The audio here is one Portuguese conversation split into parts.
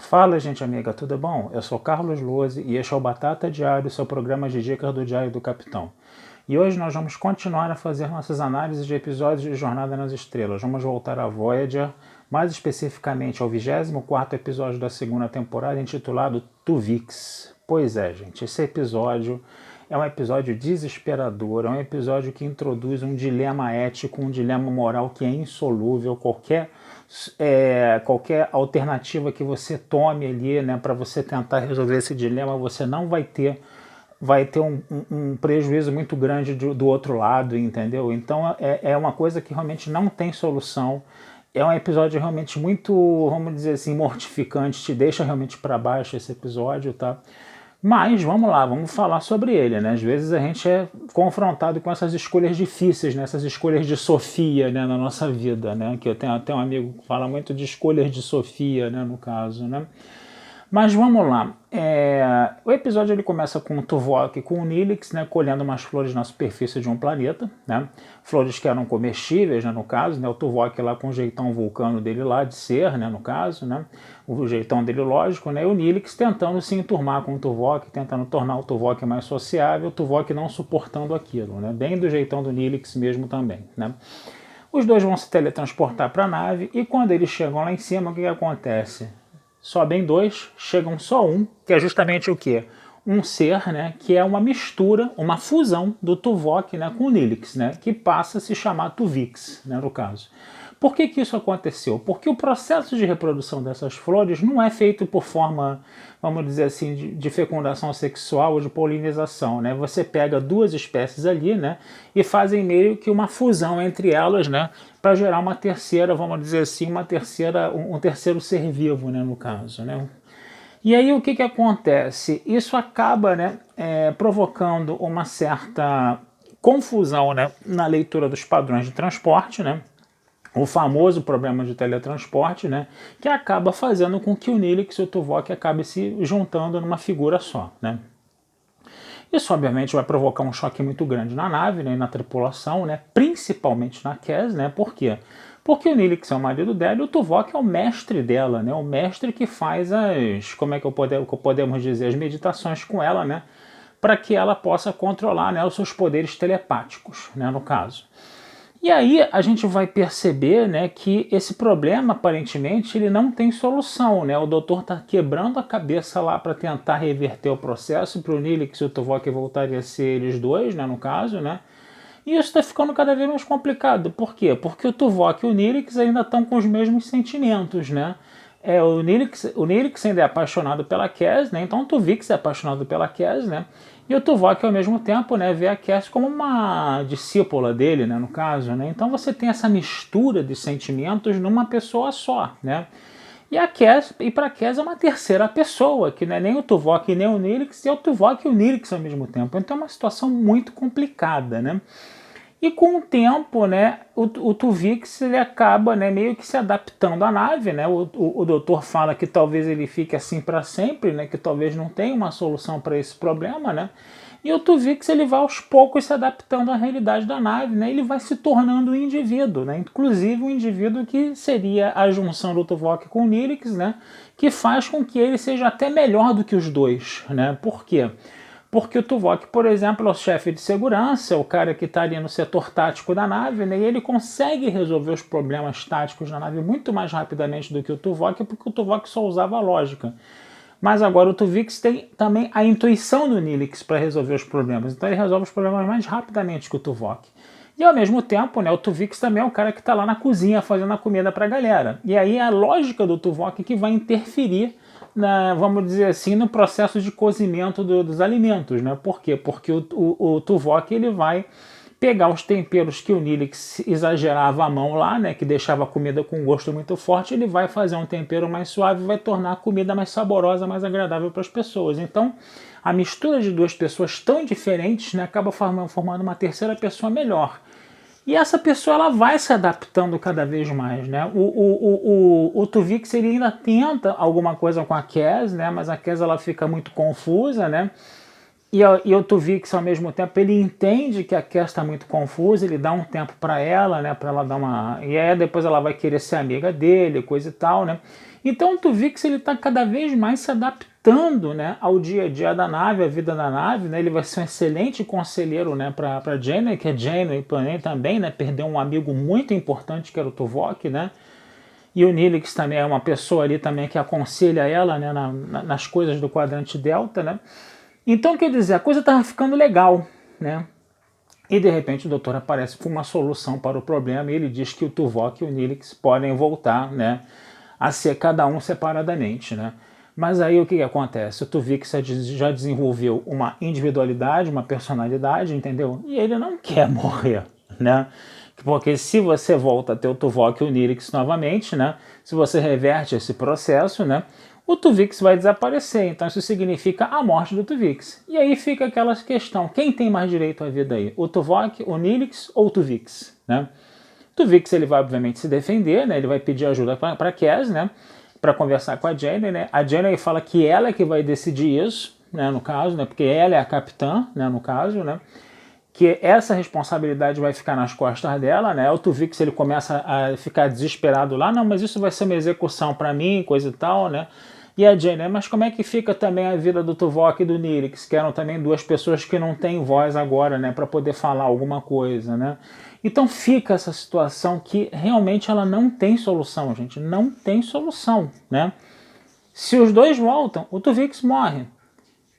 Fala, gente amiga, tudo bom? Eu sou Carlos Lose e este é o Batata Diário, seu programa de dicas do Diário do Capitão. E hoje nós vamos continuar a fazer nossas análises de episódios de Jornada nas Estrelas. Vamos voltar a Voyager, mais especificamente ao 24º episódio da segunda temporada, intitulado Tuvix. Pois é, gente, esse episódio é um episódio desesperador, é um episódio que introduz um dilema ético, um dilema moral que é insolúvel. Qualquer alternativa que você tome ali, né, para você tentar resolver esse dilema, você não vai ter um prejuízo muito grande do outro lado, entendeu? Então é uma coisa que realmente não tem solução. É um episódio realmente muito, vamos dizer assim, mortificante, te deixa realmente para baixo esse episódio, tá? Mas vamos lá, vamos falar sobre ele, né? Às vezes a gente é confrontado com essas escolhas difíceis, né? Essas escolhas de Sofia, né? Na nossa vida, né? Que eu tenho até um amigo que fala muito de escolhas de Sofia, né? No caso, né? Mas vamos lá. O episódio ele começa com o Tuvok com o Neelix, né, colhendo umas flores na superfície de um planeta, né, flores que eram comestíveis, né, no caso, né, o Tuvok lá com o jeitão vulcano dele lá de ser, né, no caso, né, o jeitão dele lógico, né, e o Neelix tentando se enturmar com o Tuvok, tentando tornar o Tuvok mais sociável, o Tuvok não suportando aquilo, né, bem do jeitão do Neelix mesmo também, né. Os dois vão se teletransportar para a nave e quando eles chegam lá em cima, o que acontece? Sobem dois, chegam só um, que é justamente o quê? Um ser, né, que é uma mistura, uma fusão do Tuvok, né, com o Neelix, né, que passa a se chamar Tuvix, né, no caso. Por que isso aconteceu? Porque o processo de reprodução dessas flores não é feito por forma, vamos dizer assim, de fecundação sexual ou de polinização, né? Você pega duas espécies ali, né, e fazem meio que uma fusão entre elas, né, para gerar uma terceira, vamos dizer assim, um terceiro ser vivo, né, no caso, né? E aí o que acontece? Isso acaba, né, provocando uma certa confusão, né, na leitura dos padrões de transporte, né? O famoso problema de teletransporte, né, que acaba fazendo com que o Neelix e o Tuvok acabem se juntando numa figura só, né. Isso, obviamente, vai provocar um choque muito grande na nave, né, e na tripulação, né, principalmente na Kes, né, por quê? Porque o Neelix é o marido dela e o Tuvok é o mestre dela, né, o mestre que faz podemos dizer, as meditações com ela, né, para que ela possa controlar, né, os seus poderes telepáticos, né, no caso. E aí a gente vai perceber, né, que esse problema, aparentemente, ele não tem solução, né? O doutor está quebrando a cabeça lá para tentar reverter o processo, para o Neelix e o Tuvok voltarem a ser eles dois, né, no caso, né? E isso está ficando cada vez mais complicado. Por quê? Porque o Tuvok e o Neelix ainda estão com os mesmos sentimentos, né? O Neelix ainda é apaixonado pela Kes, né? Então o Tuvix é apaixonado pela Kes, né? E o Tuvok, ao mesmo tempo, né, vê a Kes como uma discípula dele, né, no caso, né? Então você tem essa mistura de sentimentos numa pessoa só, né? E para a Kes é uma terceira pessoa, que não é nem o Tuvok nem o Neelix, é o Tuvok e o Neelix ao mesmo tempo. Então é uma situação muito complicada, né? E com o tempo, né, o Tuvix ele acaba, né, meio que se adaptando à nave, né? O doutor fala que talvez ele fique assim para sempre, né, que talvez não tenha uma solução para esse problema, né? E o Tuvix ele vai aos poucos se adaptando à realidade da nave, né? Ele vai se tornando um indivíduo, né? Inclusive um indivíduo que seria a junção do Tuvok com o Neelix, né? Que faz com que ele seja até melhor do que os dois, né? Por quê? Porque o Tuvok, por exemplo, é o chefe de segurança, é o cara que está ali no setor tático da nave, né, e ele consegue resolver os problemas táticos da nave muito mais rapidamente do que o Tuvok, porque o Tuvok só usava a lógica. Mas agora o Tuvix tem também a intuição do Neelix para resolver os problemas, então ele resolve os problemas mais rapidamente que o Tuvok. E ao mesmo tempo, né, o Tuvix também é o cara que está lá na cozinha fazendo a comida para a galera. E aí a lógica do Tuvok que vai interferir vamos dizer assim, no processo de cozimento dos alimentos, né? Por quê? Porque o Tuvok ele vai pegar os temperos que o Neelix exagerava à mão lá, né? Que deixava a comida com um gosto muito forte, ele vai fazer um tempero mais suave e vai tornar a comida mais saborosa, mais agradável para as pessoas. Então, a mistura de duas pessoas tão diferentes, né, acaba formando uma terceira pessoa melhor. E essa pessoa ela vai se adaptando cada vez mais, né? O Tuvix ele ainda tenta alguma coisa com a Kes, né? Mas a Kes ela fica muito confusa, né? E o Tuvix ao mesmo tempo ele entende que a Kes está muito confusa, ele dá um tempo para ela, né? Para ela dar uma e aí depois ela vai querer ser amiga dele, coisa e tal, né? Então o Tuvix ele está cada vez mais se adaptando, né, ao dia a dia da nave, à vida da nave, né? Ele vai ser um excelente conselheiro, né, para Janeway, que a Janeway também, né, perdeu um amigo muito importante que era o Tuvok, né? E o Neelix também é uma pessoa ali também que aconselha ela, né, nas coisas do quadrante Delta, né? Então, quer dizer, a coisa estava ficando legal, né? E de repente o doutor aparece com uma solução para o problema e ele diz que o Tuvok e o Neelix podem voltar, né, a ser cada um separadamente, né? Mas aí o que acontece? O Tuvix já desenvolveu uma individualidade, uma personalidade, entendeu? E ele não quer morrer, né? Porque se você volta a ter o Tuvok e o Neelix novamente, né? Se você reverte esse processo, né? O Tuvix vai desaparecer, então isso significa a morte do Tuvix. E aí fica aquela questão, quem tem mais direito à vida aí? O Tuvok, o Neelix ou o Tuvix, né? O Tuvix ele vai obviamente se defender, né? Ele vai pedir ajuda para Kes, né? Para conversar com a Janeway, né? A Janeway fala que ela é que vai decidir isso, né? No caso, né? Porque ela é a capitã, né? No caso, né? Que essa responsabilidade vai ficar nas costas dela, né? O Tuvix ele começa a ficar desesperado lá, não, mas isso vai ser uma execução para mim, coisa e tal, né? E a Janeway, mas como é que fica também a vida do Tuvok e do Neelix, que eram também duas pessoas que não têm voz agora, né, para poder falar alguma coisa, né? Então fica essa situação que realmente ela não tem solução, gente, não tem solução, né? Se os dois voltam, o Tuvix morre.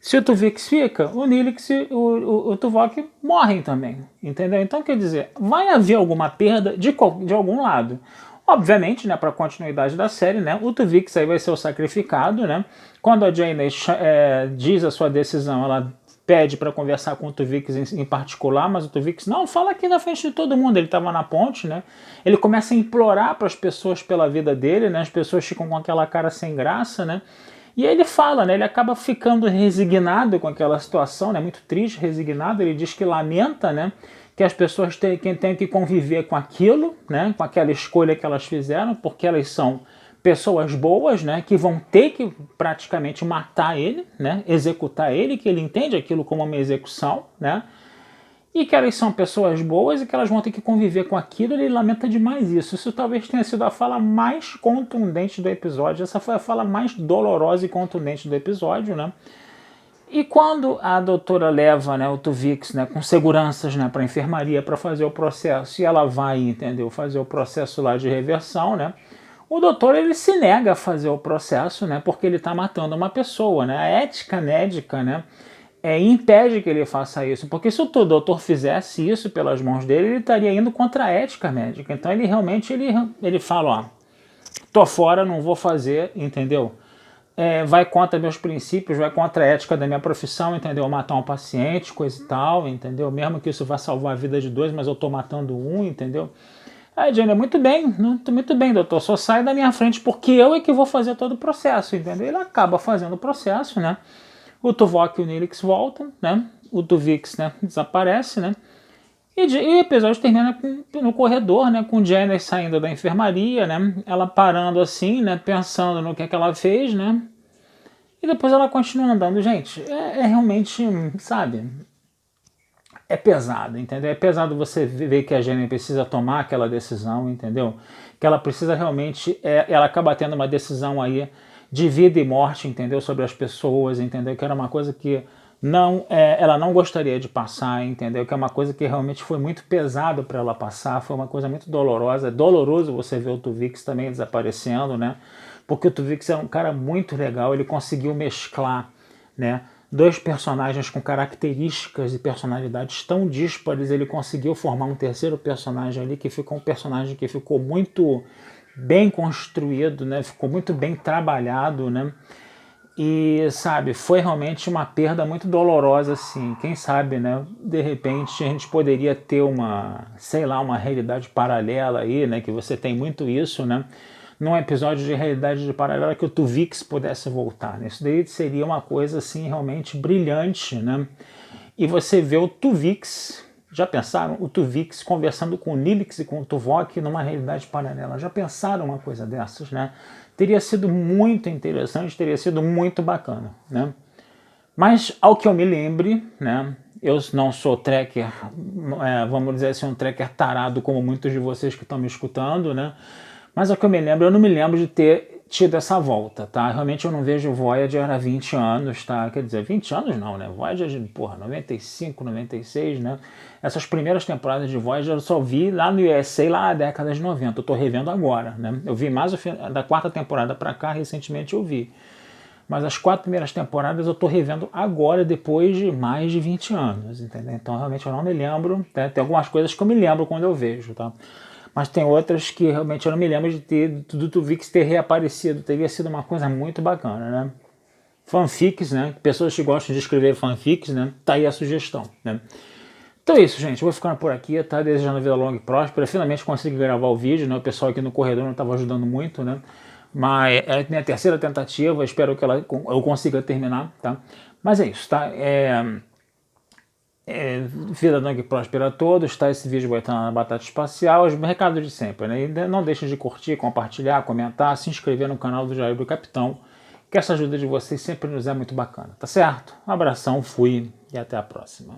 Se o Tuvix fica, o Neelix e o Tuvok morrem também, entendeu? Então, quer dizer, vai haver alguma perda de algum lado. Obviamente, né, para a continuidade da série, né, o Tuvix aí vai ser o sacrificado, né? Quando a Janeway diz a sua decisão, ela pede para conversar com o Tuvix em particular, mas o Tuvix não, fala aqui na frente de todo mundo, ele estava na ponte, né? Ele começa a implorar para as pessoas pela vida dele, né? As pessoas ficam com aquela cara sem graça, né? E aí ele fala, né, ele acaba ficando resignado com aquela situação, né, muito triste, resignado, ele diz que lamenta, né, que as pessoas têm que conviver com aquilo, né, com aquela escolha que elas fizeram, porque elas são pessoas boas, né, que vão ter que praticamente matar ele, né, executar ele, que ele entende aquilo como uma execução, né, e que elas são pessoas boas e que elas vão ter que conviver com aquilo. Ele lamenta demais isso. Isso talvez tenha sido a fala mais contundente do episódio. Essa foi a fala mais dolorosa e contundente do episódio, né? E quando a doutora leva, né, o Tuvix, né, com seguranças, né, para a enfermaria para fazer o processo, e ela vai, entendeu, fazer o processo lá de reversão, né? O doutor ele se nega a fazer o processo, né, porque ele está matando uma pessoa, né? A ética médica, né, impede que ele faça isso, porque se o doutor fizesse isso pelas mãos dele, ele estaria indo contra a ética médica. Então ele realmente ele fala, ó, tô fora, não vou fazer, entendeu? Vai contra meus princípios, vai contra a ética da minha profissão, entendeu? Matar um paciente, coisa e tal, entendeu? Mesmo que isso vá salvar a vida de dois, mas eu tô matando um, entendeu? Aí, Jenny, muito bem, doutor, só sai da minha frente porque eu é que vou fazer todo o processo, entendeu? Ele acaba fazendo o processo, né? O Tuvok e o Neelix voltam, né? O Tuvix, né, desaparece, né? E o episódio termina no corredor, né? Com Janeway saindo da enfermaria, né? Ela parando assim, né? Pensando no que ela fez, né? E depois ela continua andando. Gente, realmente, sabe? É pesado, entendeu? É pesado você ver que a Janeway precisa tomar aquela decisão, entendeu? Que ela precisa realmente... ela acaba tendo uma decisão aí de vida e morte, entendeu? Sobre as pessoas, entendeu? Que era uma coisa que ela não gostaria de passar, entendeu? Que é uma coisa que realmente foi muito pesado para ela passar, foi uma coisa muito dolorosa. É doloroso você ver o Tuvix também desaparecendo, né? Porque o Tuvix é um cara muito legal, ele conseguiu mesclar, né, dois personagens com características e personalidades tão díspares, ele conseguiu formar um terceiro personagem ali que ficou um personagem que ficou muito bem construído, né? Ficou muito bem trabalhado, né? E, sabe, foi realmente uma perda muito dolorosa, assim. Quem sabe, né? De repente a gente poderia ter uma, sei lá, uma realidade paralela aí, né? Que você tem muito isso, né? Num episódio de realidade paralela que o Tuvix pudesse voltar, né? Isso daí seria uma coisa, assim, realmente brilhante, né? E você vê o Tuvix... Já pensaram? O Tuvix conversando com o Neelix e com o Tuvok numa realidade paralela. Já pensaram uma coisa dessas, né? Teria sido muito interessante, teria sido muito bacana, né? Mas, ao que eu me lembre, né? Eu não sou trekker, vamos dizer assim, um trekker tarado como muitos de vocês que estão me escutando, né? Mas ao que eu me lembro, eu não me lembro de ter tido essa volta, tá? Realmente eu não vejo Voyager há 20 anos, tá? Quer dizer, 20 anos não, né? Voyager, porra, 95, 96, né? Essas primeiras temporadas de Voyager eu só vi lá no USA, lá na década de 90. Eu tô revendo agora, né? Eu vi mais da quarta temporada pra cá, recentemente eu vi. Mas as 4 primeiras temporadas eu tô revendo agora, depois de mais de 20 anos, entendeu? Então realmente eu não me lembro, tá? Tem algumas coisas que eu me lembro quando eu vejo, tá? Mas tem outras que realmente eu não me lembro de ter, do Tuvix ter reaparecido, teria sido uma coisa muito bacana, né? Fanfics, né? Pessoas que gostam de escrever fanfics, né? Tá aí a sugestão, né? Então é isso, gente. Eu vou ficando por aqui, tá? Desejando a vida longa e próspera. Finalmente consegui gravar o vídeo, né? O pessoal aqui no corredor não estava ajudando muito, né? Mas é a minha terceira tentativa, espero que eu consiga terminar, tá? Mas é isso, tá? Vida longa e próspera a todos, tá? Esse vídeo vai estar na Batata Espacial, os recados de sempre, né? E não deixem de curtir, compartilhar, comentar, se inscrever no canal do Jair do Capitão, que essa ajuda de vocês sempre nos é muito bacana, tá certo? Um abração, fui e até a próxima.